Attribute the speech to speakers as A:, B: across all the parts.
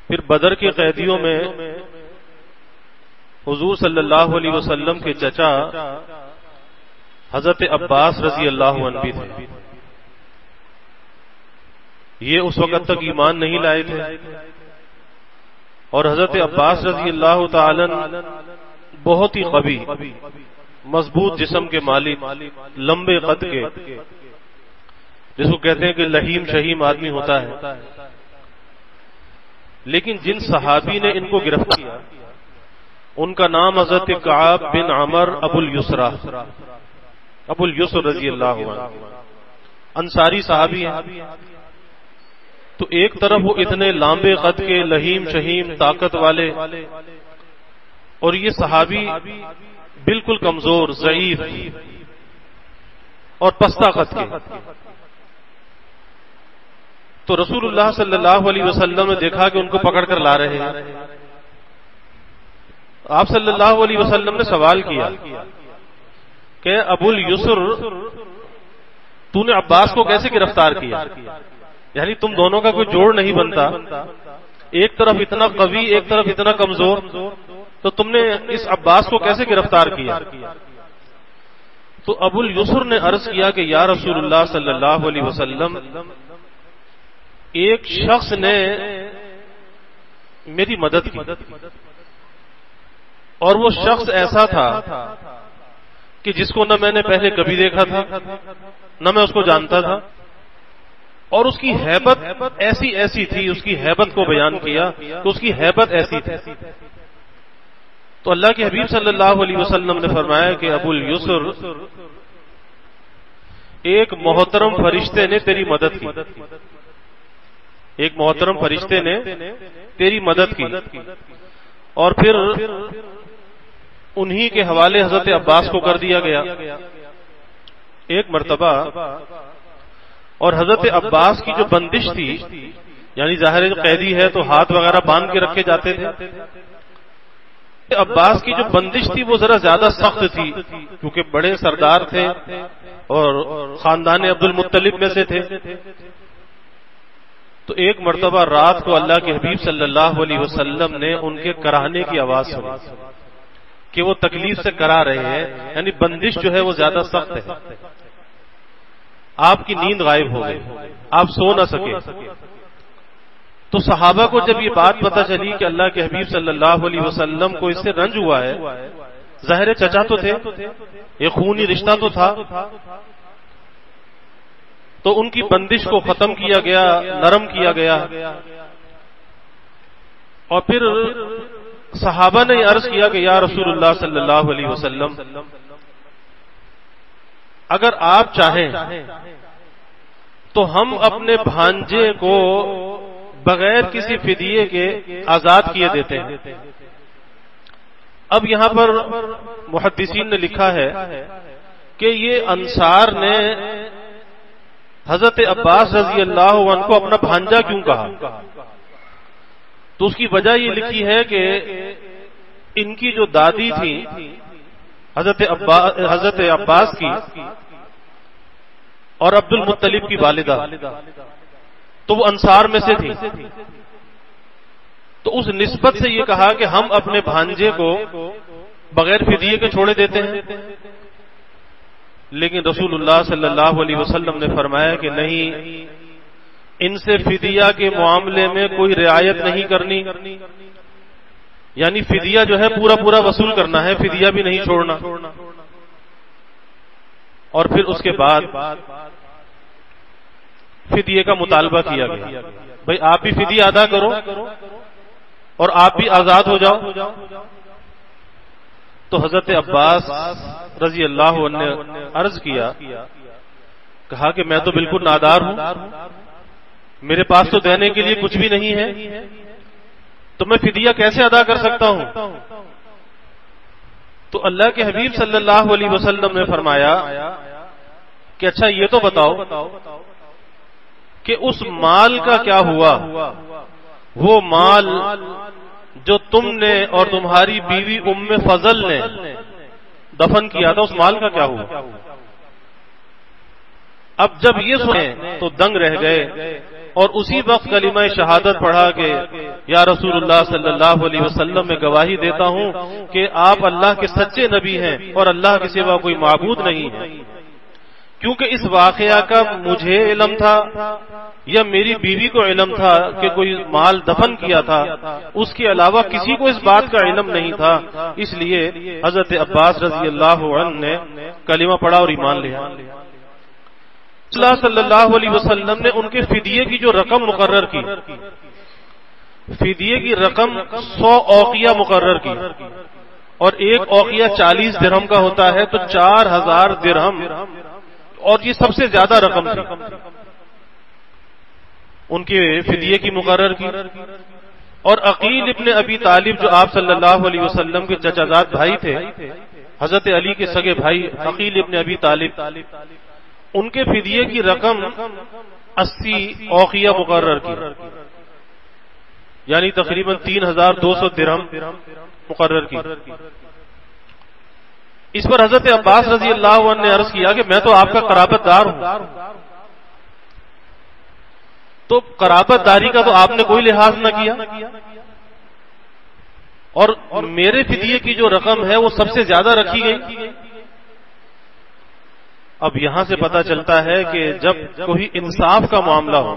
A: پھر بدر کے قیدیوں میں حضور صلی اللہ علیہ وسلم کے چچا حضرت عباس رضی اللہ عنہ بھی تھے. یہ اس وقت تک ایمان نہیں لائے تھے اور حضرت عباس رضی اللہ تعالی بہت ہی قوی مضبوط جسم کے مالک، لمبے قد کے، جس کو کہتے ہیں کہ لہیم شہیم آدمی ہوتا ہے. لیکن جن صحابی نے ان کو گرفتار کیا ان کا نام حضرت کعب بن عمر ابو الیسر رضی اللہ عنہ، انصاری صحابی ہیں. تو ایک طرف وہ اتنے لامبے قد کے، لہیم شہیم، طاقت والے، اور یہ صحابی بالکل کمزور، ضعیف اور پستہ قد کے. تو رسول اللہ صلی اللہ علیہ وسلم نے دیکھا کہ ان کو پکڑ کر لا رہے ہیں. آپ صلی اللہ علیہ وسلم نے سوال کیا کہ ابو الیسر، تو نے عباس کو کیسے گرفتار کیا؟ یعنی تم دونوں کا کوئی جوڑ نہیں بنتا، ایک طرف اتنا قوی، ایک طرف اتنا کمزور، تو تم نے اس عباس کو کیسے گرفتار کیا؟ تو ابو الیسر نے عرض کیا کہ یا رسول اللہ صلی اللہ علیہ وسلم، ایک شخص نے میری مدد کی اور وہ شخص ایسا تھا کہ جس کو نہ میں نے پہلے کبھی دیکھا تھا نہ میں اس کو جانتا تھا، اور اس کی ہیبت ایسی تھی، اس کی ہیبت کو بیان کیا کہ اس کی ہیبت ایسی تھی. تو اللہ کے حبیب صلی اللہ علیہ وسلم نے فرمایا کہ ابو الیسر، ایک محترم فرشتے نے تیری مدد کی، ایک محترم فرشتے نے تیری مدد کی. اور پھر انہی کے حوالے حضرت عباس کو کر دیا گیا. ایک مرتبہ اور حضرت عباس کی جو بندش تھی، یعنی ظاہر قیدی ہے تو ہاتھ وغیرہ باندھ کے رکھے جاتے تھے، عباس کی جو بندش تھی وہ ذرا زیادہ سخت تھی کیونکہ بڑے سردار تھے اور خاندان عبد المطلب میں سے تھے. تو ایک مرتبہ رات کو اللہ کے حبیب صلی اللہ علیہ وسلم نے ان کے کراہنے کی آواز سنی کہ وہ تکلیف سے کرا رہے ہیں، یعنی بندش جو ہے وہ زیادہ سخت ہے. آپ کی نیند غائب ہو گئی، آپ سو نہ سکے. تو صحابہ کو جب یہ بات پتہ چلی کہ اللہ کے حبیب صلی اللہ علیہ وسلم کو اس سے رنج ہوا ہے، ظاہر چچا تو تھے، یہ خونی رشتہ تو تھا، تو ان کی بندش کو ختم کیا گیا، نرم کیا گیا. اور پھر صحابہ نے عرض کیا کہ یا رسول اللہ صلی اللہ علیہ وسلم، اگر آپ چاہیں تو ہم اپنے بھانجے کو بغیر کسی فدیے کے آزاد کیے دیتے ہیں. اب یہاں پر محدثین نے لکھا ہے کہ یہ انصار نے حضرت عباس رضی اللہ عنہ کو اپنا بھانجا کیوں کہا؟ تو اس کی وجہ یہ لکھی ہے کہ ان کی جو دادی تھی حضرت عباس کی اور عبد المطلب کی والدہ، تو وہ انصار میں سے تھی. تو اس نسبت سے یہ کہا کہ ہم اپنے بھانجے کو بغیر فدیے کے چھوڑے دیتے ہیں. لیکن رسول اللہ صلی اللہ علیہ وسلم نے فرمایا کہ نہیں، ان سے فدیہ کے معاملے میں کوئی رعایت نہیں کرنی، یعنی فدیہ جو ہے پورا وصول کرنا ہے، فدیہ بھی نہیں چھوڑنا. اور پھر اس کے بعد فدیے کا مطالبہ کیا گیا، بھئی آپ بھی فدیہ ادا کرو اور آپ بھی آزاد ہو جاؤ. تو حضرت عباس رضی اللہ عنہ نے عرض کیا، کہا کہ میں تو بالکل نادار ہوں، میرے پاس تو دینے کے لیے کچھ بھی نہیں ہے، تو میں فدیہ کیسے ادا کر سکتا ہوں؟ تو اللہ کے حبیب صلی اللہ علیہ وسلم نے فرمایا کہ اچھا یہ تو بتاؤ کہ اس مال کا کیا ہوا، وہ مال جو تم نے اور تمہاری بیوی ام فضل نے دفن کیا تھا، اس مال کا کیا ہوا؟ اب جب یہ سنے تو دنگ رہ گئے اور اسی وقت کلمہ شہادت پڑھا کہ یا رسول اللہ صلی اللہ علیہ وسلم میں گواہی دیتا ہوں کہ آپ اللہ کے سچے نبی ہیں اور اللہ کے سوا کوئی معبود نہیں ہے. کیونکہ اس واقعہ کا مجھے علم تھا یا میری بیوی کو علم تھا کہ کوئی مال دفن کیا تھا، اس کے علاوہ کسی کو اس بات کا علم نہیں تھا، اس لیے حضرت عباس رضی اللہ عنہ نے کلمہ پڑھا اور ایمان لیا. اللہ صلی اللہ علیہ وسلم نے ان کے فدیے کی جو رقم مقرر کی، فدیے کی رقم 100 اوقیہ مقرر کی، اور ایک اوقیہ 40 درہم کا ہوتا ہے، تو 4000 درہم، اور یہ سب سے زیادہ رقم تھی ان کے فدیے کی مقرر کی. اور عقیل ابن ابی طالب جو آپ صلی اللہ علیہ وسلم کے چچا زاد بھائی تھے، حضرت علی کے سگے بھائی عقیل ابن ابی طالب، ان کے فدیے کی رقم 80 اوقیہ مقرر کی، یعنی تقریباً 3200 درہم مقرر کی. اس پر حضرت عباس رضی اللہ عنہ نے عرض کیا کہ میں تو آپ کا قرابت دار ہوں، تو قرابت داری کا تو آپ نے کوئی لحاظ نہ کیا، اور میرے فدیے کی جو رقم ہے وہ سب سے زیادہ رکھی گئی. اب یہاں سے پتہ چلتا ہے کہ جب کوئی انصاف کا معاملہ ہو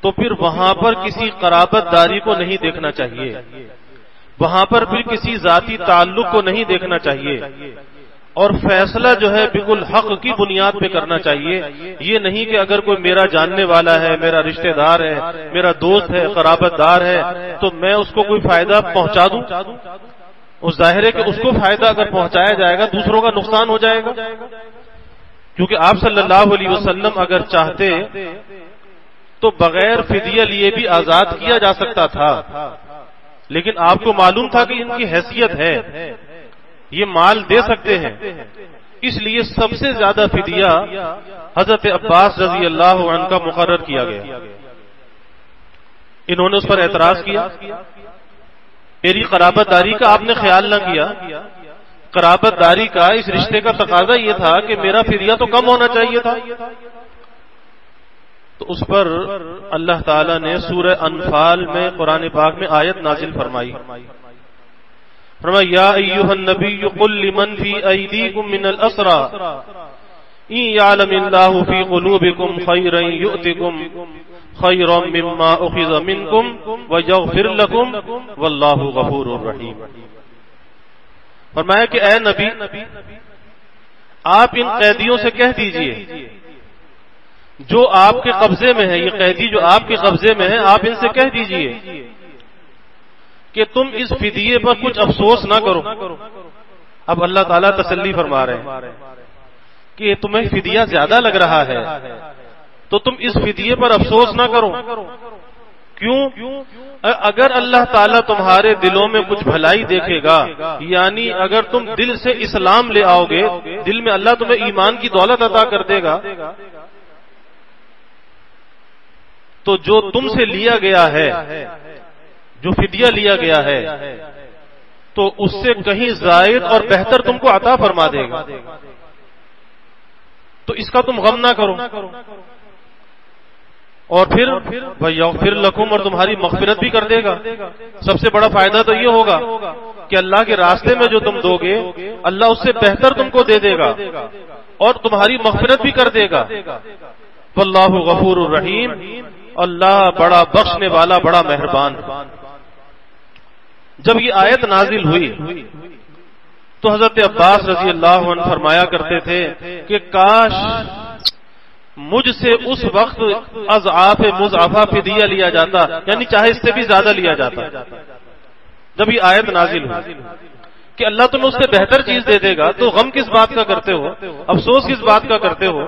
A: تو پھر وہاں پر کسی قرابت داری کو نہیں دیکھنا چاہیے، وہاں پر پھر کسی ذاتی تعلق کو نہیں دیکھنا چاہیے، اور فیصلہ جو ہے بالکل حق کی بنیاد پہ کرنا چاہیے. یہ نہیں کہ اگر کوئی میرا جاننے والا ہے، میرا رشتہ دار ہے، میرا دوست ہے، قرابت دار ہے، تو میں اس کو کوئی فائدہ پہنچا دوں. اس ظاہر ہے کہ اس کو فائدہ اگر پہنچایا جائے گا دوسروں کا نقصان ہو جائے گا، کیونکہ آپ صلی اللہ علیہ وسلم اگر چاہتے تو بغیر فدیہ لیے بھی آزاد کیا جا سکتا تھا، لیکن آپ کو معلوم تھا کہ ان کی حیثیت ہے، یہ مال دے سکتے ہیں، اس لیے سب سے زیادہ فدیہ حضرت عباس رضی اللہ عنہ کا مقرر کیا گیا. انہوں نے اس پر اعتراض کیا، میری قرابت داری کا آپ نے خیال نہ کیا، قرابت داری کا اس رشتے کا تقاضا یہ تھا کہ میرا فدیہ تو کم ہونا چاہیے تھا. تو اس پر اللہ تعالیٰ نے سورہ انفال میں قرآن پاک میں آیت نازل فرمائی، یا ایھا النبی قل لمن فی ایدیکم من الاسری ان یعلم اللہ فی قلوبکم خیرا یؤتکم خیرا مما اخذ منکم ویغفر لکم واللہ غفور رحیم. فرمایا کہ اے نبی، آپ ان قیدیوں سے کہہ دیجئے جو آپ کے قبضے میں ہے، یہ قیدی جو آپ کے قبضے میں ہے، آپ ان سے کہہ دیجئے کہ تم اس فدیے پر کچھ افسوس نہ کرو. اب اللہ تعالیٰ تسلی فرما رہے ہیں کہ تمہیں فدیہ زیادہ لگ رہا ہے تو تم اس فدیے پر افسوس نہ کرو. کیوں؟ اگر اللہ تعالیٰ تمہارے دلوں میں کچھ بھلائی دیکھے گا، یعنی اگر تم دل سے اسلام لے آؤ گے، دل میں اللہ تمہیں ایمان کی دولت عطا کر دے گا، تو جو تم سے لیا گیا ہے، جو فدیہ لیا گیا ہے، تو اس سے کہیں زائد اور بہتر تم کو عطا فرما دے گا. تو اس کا تم غم نہ کرو، اور پھر وَيَغْفِرْ لَكُمْ، اور تمہاری مغفرت بھی کر دے گا. سب سے بڑا فائدہ تو یہ ہوگا کہ اللہ کے راستے میں جو تم دو گے اللہ اس سے بہتر تم کو دے دے گا اور تمہاری مغفرت بھی کر دے گا. واللہ غفور الرحیم، اللہ بڑا بخشنے والا، بڑا مہربان. جب یہ آیت نازل ہوئی تو حضرت عباس رضی اللہ عنہ فرمایا کرتے تھے کہ کاش مجھ سے اس وقت اضعاف مضاعفہ فدیہ لیا جاتا، یعنی چاہے اس سے بھی زیادہ لیا جاتا. جب یہ آیت نازل ہوئی کہ اللہ تمہیں اس سے بہتر چیز دے دے گا تو غم کس بات کا کرتے ہو، افسوس کس بات کا کرتے ہو.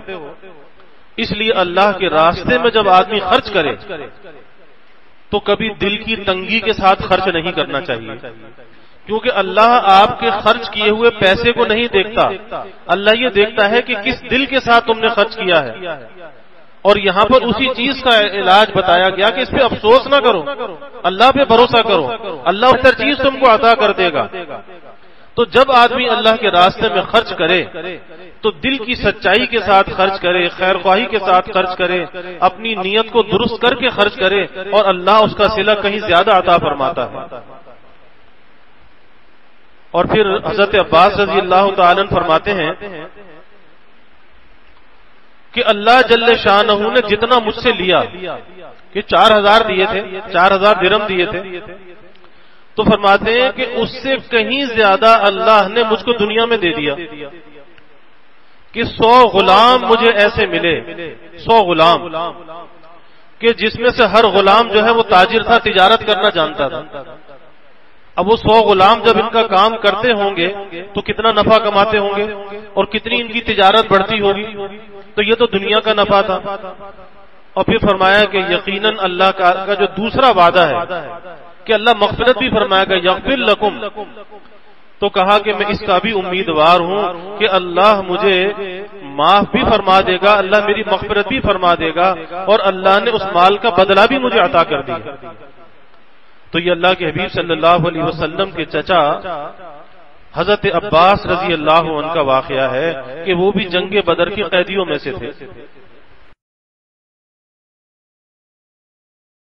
A: اس لیے اللہ کے راستے میں جب آدمی خرچ کرے تو کبھی دل کی تنگی کے ساتھ خرچ نہیں کرنا چاہیے، کیونکہ اللہ آپ کے خرچ کیے ہوئے پیسے کو نہیں دیکھتا، اللہ یہ دیکھتا ہے کہ کس دل کے ساتھ تم نے خرچ کیا ہے. اور یہاں پر اسی چیز کا علاج بتایا گیا کہ اس پہ افسوس نہ کرو، اللہ پہ بھروسہ کرو، اللہ بہتر چیز تم کو عطا کر دے گا. تو جب آدمی اللہ کے راستے میں خرچ کرے تو دل کی سچائی کے ساتھ خرچ کرے، خیر خواہی کے ساتھ خرچ کرے، اپنی نیت کو درست کر کے خرچ کرے، اور اللہ اس کا صلہ کہیں زیادہ عطا فرماتا ہے۔ اور پھر حضرت عباس رضی اللہ تعالی عنہ فرماتے ہیں کہ اللہ جل شانہ نے جتنا مجھ سے لیا، کہ 4000 دیے تھے، 4000 درہم دیے تھے، تو فرماتے ہیں کہ اس سے کہیں زیادہ اللہ نے مجھ کو دنیا میں دے دیا، کہ 100 غلام مجھے ایسے ملے، 100 غلام، کہ جس میں سے ہر غلام جو ہے وہ تاجر تھا، تجارت کرنا جانتا تھا۔ اب وہ 100 غلام جب ان کا کام کرتے ہوں گے تو کتنا نفع کماتے ہوں گے، اور کتنی ان کی تجارت بڑھتی ہوگی، تو یہ تو دنیا کا نفع تھا۔ اور پھر فرمایا کہ یقیناً اللہ کا جو دوسرا وعدہ ہے کہ اللہ مغفرت بھی فرمائے گا، یغفر لکم، تو کہا کہ میں اس کا بھی امیدوار ہوں کہ اللہ مجھے معاف بھی فرما دے گا، اللہ میری مغفرت بھی فرما دے گا، اور اللہ نے اس مال کا بدلہ بھی مجھے عطا کر دیا۔ تو یہ اللہ کے حبیب صلی اللہ علیہ وسلم کے چچا حضرت عباس رضی اللہ عنہ کا واقعہ ہے کہ وہ بھی جنگ بدر کے قیدیوں میں سے تھے۔